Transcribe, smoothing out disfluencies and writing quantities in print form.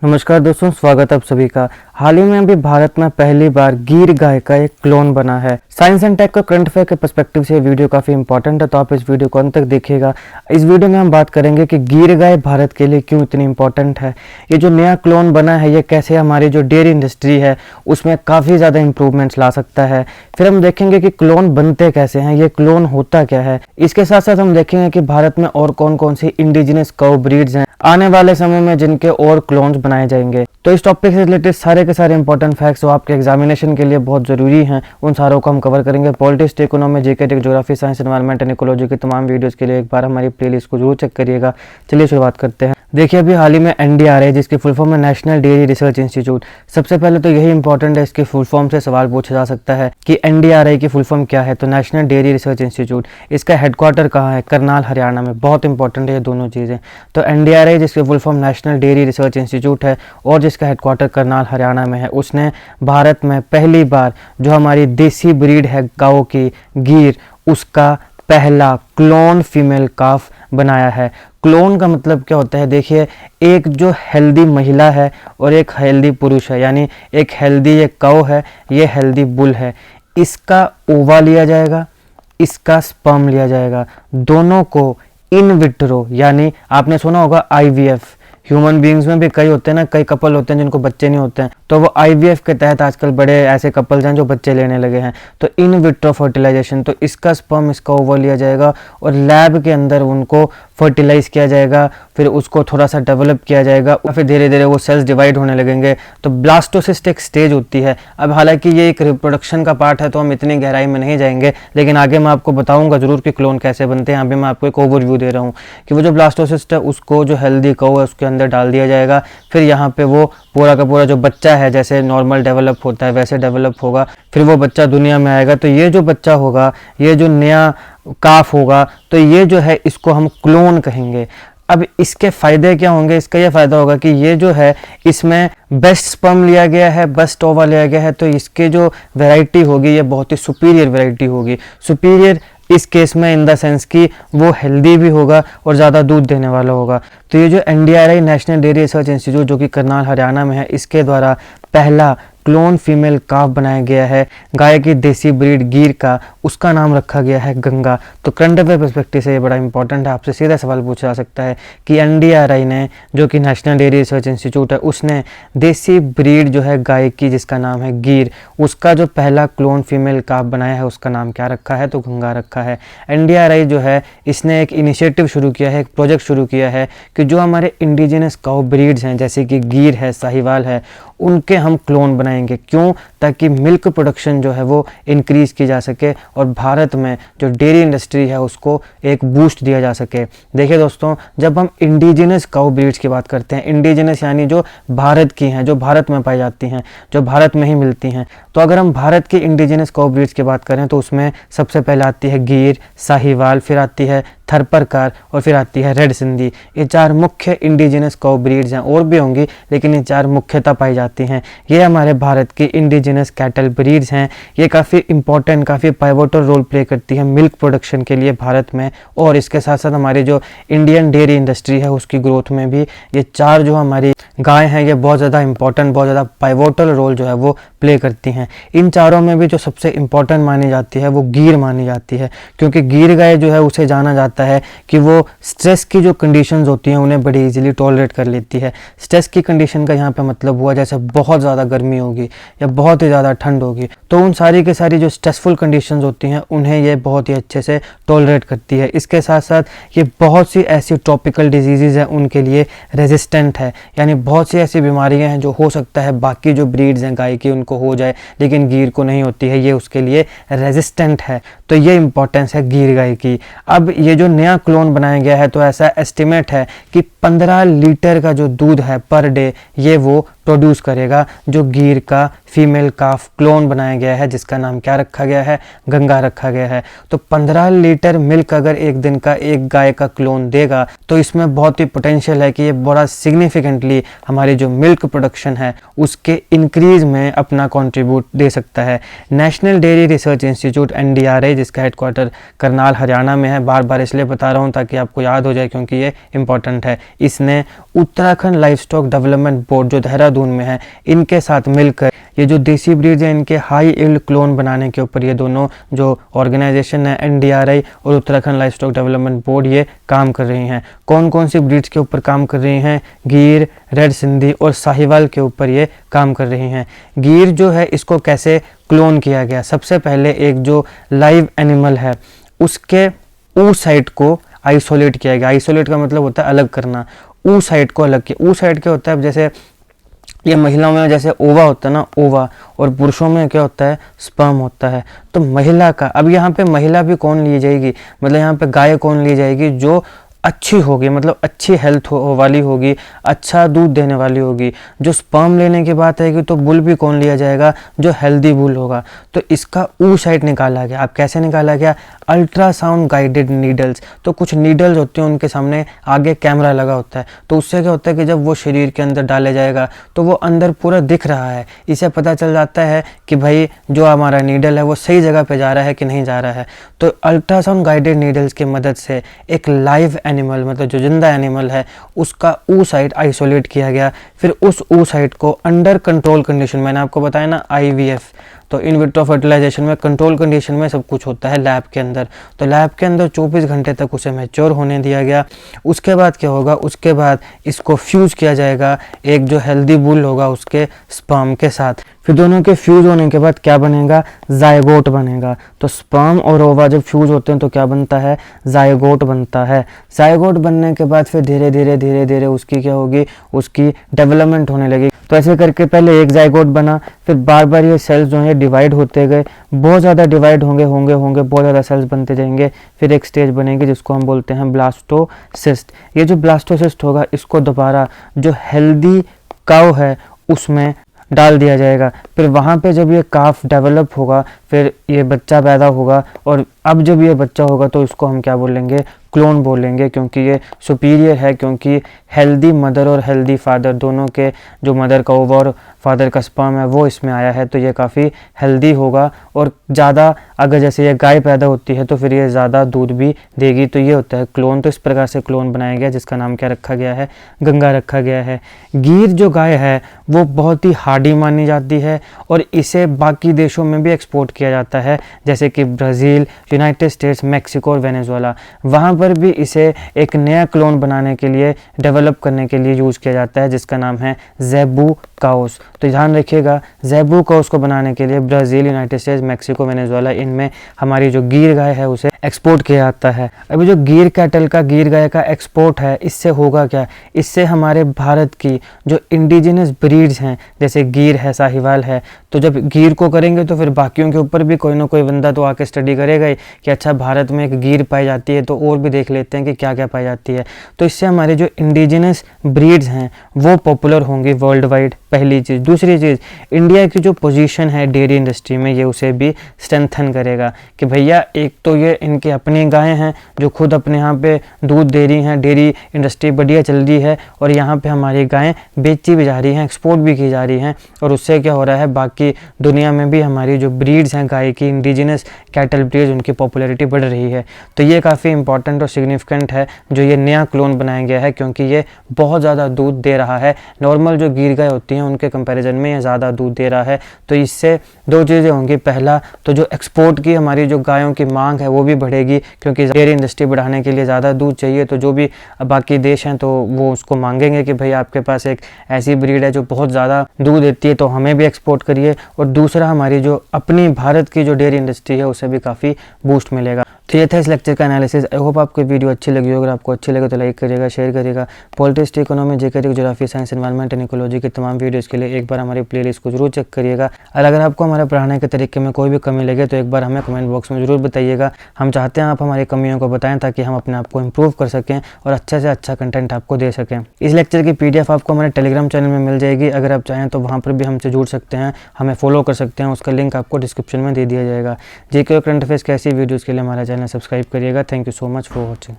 नमस्कार दोस्तों, स्वागत है आप सभी का। हाल ही में अभी भारत में पहली बार गिर गाय का एक क्लोन बना है। साइंस एंड टेक का करंट अफेयर के पर्सपेक्टिव से ये वीडियो काफी इंपॉर्टेंट है, तो आप इस वीडियो को अंत तक देखिएगा। इस वीडियो में हम बात करेंगे कि गिर गाय भारत के लिए क्यों इतनी इंपॉर्टेंट है, ये जो नया क्लोन बना है ये कैसे हमारी जो डेयरी इंडस्ट्री है उसमें काफ़ी ज़्यादा इंप्रूवमेंट्स ला सकता है। फिर हम देखेंगे कि क्लोन बनते कैसे हैं, ये क्लोन होता क्या है। इसके साथ साथ हम देखेंगे कि भारत में और कौन कौन सी इंडिजिनस काऊ ब्रीड्स हैं आने वाले समय में जिनके और क्लोन्स बनाए जाएंगे। तो इस टॉपिक से रिलेटेड सारे के सारे इंपॉर्टेंट फैक्ट्स जो आपके एग्जामिनेशन के लिए बहुत जरूरी हैं, उन सारों को हम कवर करेंगे। Politics, economy, GK, geography, science, environment and ecology की तमाम वीडियोस के लिए एक बार हमारी प्लेलिस्ट को जरूर चेक करिएगा। चलिए शुरुआत करते हैं। देखिए, अभी हाल ही में एनडीआरआई, जिसकी फुल फॉर्म है नेशनल डेयरी रिसर्च इंस्टीट्यूट, सबसे पहले तो यही इंपॉर्टेंट है, इसके फुल फॉर्म से सवाल पूछा जा सकता है कि एनडीआरआई की फुल फॉर्म क्या है। तो नेशनल डेयरी रिसर्च इंस्टीट्यूट, इसका हेडक्वार्टर कहाँ है? करनाल, हरियाणा में। बहुत इंपॉर्टेंट है ये दोनों चीज़ें। तो एनडीआरआई, जिसकी full form national dairy research institute है और जिसका हेडक्वार्टर करनाल, हरियाणा में है, उसने भारत में पहली बार जो हमारी देसी ब्रीड है गायों की, गिर, उसका पहला क्लोन फीमेल काफ बनाया है। क्लोन का मतलब क्या होता है? देखिए, एक जो हेल्दी महिला है और एक हेल्दी पुरुष है, यानी एक हेल्दी ये काऊ है, ये हेल्दी बुल है। इसका ओवा लिया जाएगा, इसका स्पर्म लिया जाएगा, दोनों को इन विट्रो, यानी आपने सुना होगा आईवीएफ, ह्यूमन बीइंग्स में भी कई होते हैं ना, कई कपल होते हैं जिनको बच्चे नहीं होते हैं, तो वो आईवीएफ के तहत आजकल बड़े ऐसे कपल्स हैं जो बच्चे लेने लगे हैं। तो इन विट्रो फर्टिलाइजेशन, तो इसका स्पर्म, इसका ओवल लिया जाएगा और लैब के अंदर उनको फर्टिलाइज किया जाएगा, फिर उसको थोड़ा सा डेवलप किया जाएगा और फिर धीरे धीरे वो सेल्स डिवाइड होने लगेंगे। तो ब्लास्टोसिस्ट एक स्टेज होती है। अब हालांकि ये एक रिप्रोडक्शन का पार्ट है तो हम इतनी गहराई में नहीं जाएंगे, लेकिन आगे मैं आपको बताऊंगा जरूर कि क्लोन कैसे बनते हैं। अभी मैं आपको एक ओवरव्यू दे रहा हूँ कि वो जो ब्लास्टोसिस्ट है उसको जो हेल्दी काऊ है उसके अंदर डाल दिया जाएगा। फिर यहाँ पे वो पूरा का पूरा जो बच्चा है, जैसे नॉर्मल डेवलप होता है वैसे डेवलप होगा, फिर वो बच्चा दुनिया में आएगा। तो ये जो बच्चा होगा, ये जो नया काफ होगा, तो ये जो है इसको हम क्लोन कहेंगे। अब इसके फायदे क्या होंगे? इसका ये फायदा होगा कि ये जो है इसमें बेस्ट स्पर्म लिया गया है, बेस्ट ओवा लिया गया है, तो इसके जो वैरायटी होगी ये बहुत ही सुपीरियर वैरायटी होगी। सुपीरियर इस केस में इन द सेंस कि वो हेल्दी भी होगा और ज़्यादा दूध देने वाला होगा। तो ये जो NDRI national dairy research institute जो कि करनाल, हरियाणा में है, इसके द्वारा पहला क्लोन फीमेल काफ बनाया गया है गाय की देसी ब्रीड गिर का, उसका नाम रखा गया है गंगा। तो करंट अफेयर पर्सपेक्टिव से ये बड़ा इंपॉर्टेंट है, आपसे सीधा सवाल पूछा जा सकता है कि एनडीआरआई ने, जो कि नेशनल डेयरी रिसर्च इंस्टीट्यूट है, उसने देसी ब्रीड जो है गाय की जिसका नाम है गिर, उसका जो पहला क्लोन फीमेल काफ बनाया है उसका नाम क्या रखा है? तो गंगा रखा है। एनडीआरआई जो है इसने एक इनिशिएटिव शुरू किया है, एक प्रोजेक्ट शुरू किया है कि जो हमारे इंडिजिनस काऊ ब्रीड्स हैं जैसे कि गिर है, साहिवाल है, उनके हम क्लोन बनाएंगे। क्यों? ताकि मिल्क प्रोडक्शन जो है वो इंक्रीज की जा सके और भारत में जो डेयरी इंडस्ट्री है उसको एक बूस्ट दिया जा सके। देखिए दोस्तों, जब हम इंडिजिनस काऊ ब्रीड्स की बात करते हैं, इंडिजिनस यानी जो भारत की हैं, जो भारत में पाई जाती हैं, जो भारत में ही मिलती हैं, तो अगर हम भारत की इंडिजिनस काऊ ब्रीड्स की बात करें तो उसमें सबसे पहले आती है गिर, साहिवाल, फिर आती है थरपरकार और फिर आती है रेड सिंधी। ये चार मुख्य इंडिजिनस काऊ ब्रीड्स हैं, और भी होंगी लेकिन ये चार मुख्यतः पाई जाती हैं। ये हमारे भारत की इंडिजिनस कैटल ब्रीड्स हैं। ये काफ़ी इंपॉर्टेंट, काफ़ी पाइवोटल रोल प्ले करती है मिल्क प्रोडक्शन के लिए भारत में, और इसके साथ साथ हमारी जो इंडियन डेयरी इंडस्ट्री है उसकी ग्रोथ में भी ये चार जो हमारी गाय हैं ये बहुत ज़्यादा इंपॉर्टेंट, बहुत ज़्यादा पाइवोटल रोल जो है वो प्ले करती हैं। इन चारों में भी जो सबसे इंपॉर्टेंट मानी जाती है वो गिर मानी जाती है, क्योंकि गिर गाय जो है उसे जाना जाता है कि वो स्ट्रेस की जो कंडीशंस होती हैं उन्हें बड़ी इजीली टॉलरेट कर लेती है। स्ट्रेस की कंडीशन का यहाँ पे मतलब हुआ जैसे बहुत ज़्यादा गर्मी होगी या बहुत ही ज़्यादा ठंड होगी, तो उन सारी के सारी जो स्ट्रेसफुल कंडीशंस होती हैं उन्हें ये बहुत ही अच्छे से टॉलरेट करती है। इसके साथ साथ ये बहुत सी ऐसी ट्रॉपिकल डिजीज़ हैं उनके लिए रेजिस्टेंट है, यानी बहुत सी ऐसी बीमारियां हैं जो हो सकता है बाकी जो ब्रीड्स हैं गाय की उनको हो जाए लेकिन गिर को नहीं होती है, ये उसके लिए रेजिस्टेंट है। तो ये इंपॉर्टेंस है गिर गाय की। अब ये जो नया क्लोन बनाया गया है तो ऐसा एस्टिमेट है कि 15 लीटर का जो दूध है पर डे ये वो प्रोड्यूस करेगा, जो गीर का फीमेल काफ क्लोन बनाया गया है, जिसका नाम क्या रखा गया है, गंगा रखा गया है। तो 15 लीटर मिल्क अगर एक दिन का एक गाय का क्लोन देगा तो इसमें बहुत ही पोटेंशियल है कि ये बड़ा सिग्निफिकेंटली हमारी जो मिल्क प्रोडक्शन है उसके इंक्रीज में अपना कंट्रीब्यूट दे सकता है। National dairy research institute NDRI, जिसका हेडक्वार्टर करनाल हरियाणा में है, बार बार इसलिए बता रहा हूँ ताकि आपको याद हो जाए क्योंकि ये इंपॉर्टेंट है। इसने Uttarakhand life stock development board जो देहरादून में है, इनके साथ मिलकर ये जो देसी ब्रीड है इनके हाई यील्ड क्लोन बनाने के ऊपर ये दोनों जो ऑर्गेनाइजेशन है NDRI और Uttarakhand life stock development board ये काम कर रही हैं। कौन कौन सी ब्रीड्स के ऊपर काम कर रही हैं? गिर, रेड सिंधी और साहिवाल के ऊपर ये काम कर रही हैं। गिर जो है इसको कैसे क्लोन किया गया? सबसे पहले एक जो लाइव एनिमल है उसके ऊ साइड को आइसोलेट किया गया। आइसोलेट का मतलब होता है अलग करना। ऊ साइड को अलग किया। ऊ साइड क्या होता है? जैसे ये महिलाओं में जैसे ओवा होता है ना, ओवा, और पुरुषों में क्या होता है? स्पर्म होता है। तो महिला का, अब यहाँ पे महिला भी कौन ली जाएगी? मतलब यहाँ पे गाय कौन ली जाएगी? जो अच्छी होगी, मतलब अच्छी हेल्थ वाली होगी, अच्छा दूध देने वाली होगी। जो स्पर्म लेने की बात है कि तो बुल भी कौन लिया जाएगा? जो हेल्दी बुल होगा। तो इसका ऊ साइड निकाला गया। अब कैसे निकाला गया? Ultrasound guided needles. तो कुछ नीडल्स होते हैं, उनके सामने आगे कैमरा लगा होता है, तो उससे क्या होता है कि जब वो शरीर के अंदर डाले जाएगा तो वो अंदर पूरा दिख रहा है। इसे पता चल जाता है कि भाई जो हमारा नीडल है वो सही जगह पे जा रहा है कि नहीं जा रहा है। तो अल्ट्रासाउंड गाइडेड नीडल्स की मदद से एक लाइव एनिमल, मतलब जो जिंदा एनिमल है, उसका ऊ साइड आइसोलेट किया गया। फिर उस ऊ साइड को अंडर कंट्रोल कंडीशन, मैंने आपको बताया ना IVF, तो इन विट्रो फर्टिलाइजेशन में कंट्रोल कंडीशन में सब कुछ होता है लैब के अंदर। तो लैब के अंदर 24 घंटे तक उसे मैच्योर होने दिया गया। उसके बाद क्या होगा? उसके बाद इसको फ्यूज़ किया जाएगा एक जो हेल्दी बुल होगा उसके स्पर्म के साथ। फिर दोनों के फ्यूज़ होने के बाद क्या बनेगा? जायगोट बनेगा। तो स्पर्म और ओवा जब फ्यूज़ होते हैं तो क्या बनता है? जायगोट बनता है। जायगोट बनने के बाद फिर धीरे धीरे उसकी क्या होगी? उसकी डेवलपमेंट होने लगी। तो ऐसे करके पहले एक जायगोट बना, फिर बार बार ये सेल्स जो है डिवाइड होते गए, बहुत ज़्यादा डिवाइड होंगे बहुत ज़्यादा सेल्स बनते जाएंगे। फिर एक स्टेज बनेगी जिसको हम बोलते हैं ब्लास्टोसिस्ट। ये जो ब्लास्टोसिस्ट होगा इसको दोबारा जो हेल्दी काउ है उसमें डाल दिया जाएगा। फिर वहाँ पे जब ये काफ डेवलप होगा फिर ये बच्चा पैदा होगा, और अब जब ये बच्चा होगा तो इसको हम क्या बोलेंगे? क्लोन बोलेंगे, क्योंकि ये सुपीरियर है, क्योंकि हेल्दी मदर और हेल्दी फादर दोनों के जो मदर का ओवा और फादर का स्पर्म है वो इसमें आया है, तो ये काफ़ी हेल्दी होगा। और ज़्यादा अगर जैसे ये गाय पैदा होती है तो फिर ये ज़्यादा दूध भी देगी। तो ये होता है क्लोन। तो इस प्रकार से क्लोन बनाया गया जिसका नाम क्या रखा गया है? गंगा रखा गया है। गिर जो गाय है वो बहुत ही हार्डी मानी जाती है और इसे बाकी देशों में भी एक्सपोर्ट किया जाता है, जैसे कि ब्राज़ील, यूनाइटेड स्टेट्स, मैक्सिको और वेनेजुएला। वहाँ पर भी इसे एक नया क्लोन बनाने के लिए, डेवलप करने के लिए यूज़ किया जाता है, जिसका नाम है ज़ेबू काउस। तो ध्यान रखिएगा, ज़ेबू काउस को बनाने के लिए Brazil, United states, Mexico, Venezuela, इनमें हमारी जो गिर गाय है उसे एक्सपोर्ट किया जाता है। अभी जो गिर कैटल का, गिर गाय का एक्सपोर्ट है, इससे होगा क्या? इससे हमारे भारत की जो इंडिजिनस ब्रीड्स हैं, जैसे गिर है, साहिवाल है, तो जब गिर को करेंगे तो फिर बाकियों के ऊपर भी कोई ना कोई बंदा तो आके स्टडी करेगा ही कि अच्छा भारत में एक गिर पाई जाती है तो और भी देख लेते हैं कि क्या क्या पाई जाती है। तो इससे हमारे जो इंडिजिनस ब्रीड्स हैं वो पॉपुलर होंगी वर्ल्ड वाइड, पहली चीज़। दूसरी चीज़, इंडिया की जो पोजीशन है डेयरी इंडस्ट्री में ये उसे भी स्ट्रेंथन करेगा कि भैया एक तो ये इनके अपनी गायें हैं जो खुद अपने यहाँ पे दूध दे रही हैं, डेयरी इंडस्ट्री बढ़िया चल रही है, और यहाँ पे हमारी गायें बेची भी जा रही हैं, एक्सपोर्ट भी की जा रही हैं, और उससे क्या हो रहा है बाकी दुनिया में भी हमारी जो ब्रीड्स हैं गाय की, इंडिजिनस कैटल ब्रीड्स, उनकी पॉपुलैरिटी बढ़ रही है। तो ये काफ़ी इंपॉर्टेंट और सिग्निफिकेंट है जो ये नया क्लोन बनाया गया है, क्योंकि ये बहुत ज़्यादा दूध दे रहा है। नॉर्मल जो गिर गाय होती हैं उनके कंपैरिजन में ये ज़्यादा दूध दे रहा है। तो इससे दो चीज़ें होंगी, पहला तो जो एक्सपोर्ट की हमारी जो गायों की मांग है वो भी बढ़ेगी, क्योंकि डेयरी इंडस्ट्री बढ़ाने के लिए ज़्यादा दूध चाहिए, तो जो भी बाकी देश हैं तो वो उसको मांगेंगे कि भाई आपके पास एक ऐसी ब्रीड है जो बहुत ज़्यादा दूध देती है तो हमें भी एक्सपोर्ट करिए। और दूसरा हमारी जो अपनी भारत की जो डेयरी इंडस्ट्री है उसे भी काफ़ी बूस्ट मिलेगा। तो ये था इस लेक्चर का एनालिसिस। आई होप आपको वीडियो अच्छी लगी हो। अगर आपको अच्छी लगे तो लाइक करिएगा, शेयर करिएगा। Politics, economy, GK, geography, science, environment and ecology के तमाम वीडियोस के लिए एक बार हमारी प्लेलिस्ट को जरूर चेक करिएगा। और अगर आपको हमारे पढ़ाने के तरीके में कोई भी कमी लगे तो एक बार हमें कमेंट बॉक्स में जरूर बताइएगा। हम चाहते हैं आप हमारी कमियों को बताएं ताकि हम अपने आप को इम्प्रूव कर सकें और अच्छे से अच्छा कंटेंट आपको दे सकें। इस लेक्चर की PDF आपको हमारे टेलीग्राम चैनल में मिल जाएगी। अगर आप चाहें तो वहाँ पर भी हमसे जुड़ सकते हैं, हमें फॉलो कर सकते हैं। उसका लिंक आपको डिस्क्रिप्शन में दे दिया जाएगा। जीके और करंट अफेयर्स की ऐसी वीडियोज़ के लिए हमारा चैनल सब्सक्राइब करिएगा। Thank you so much for watching.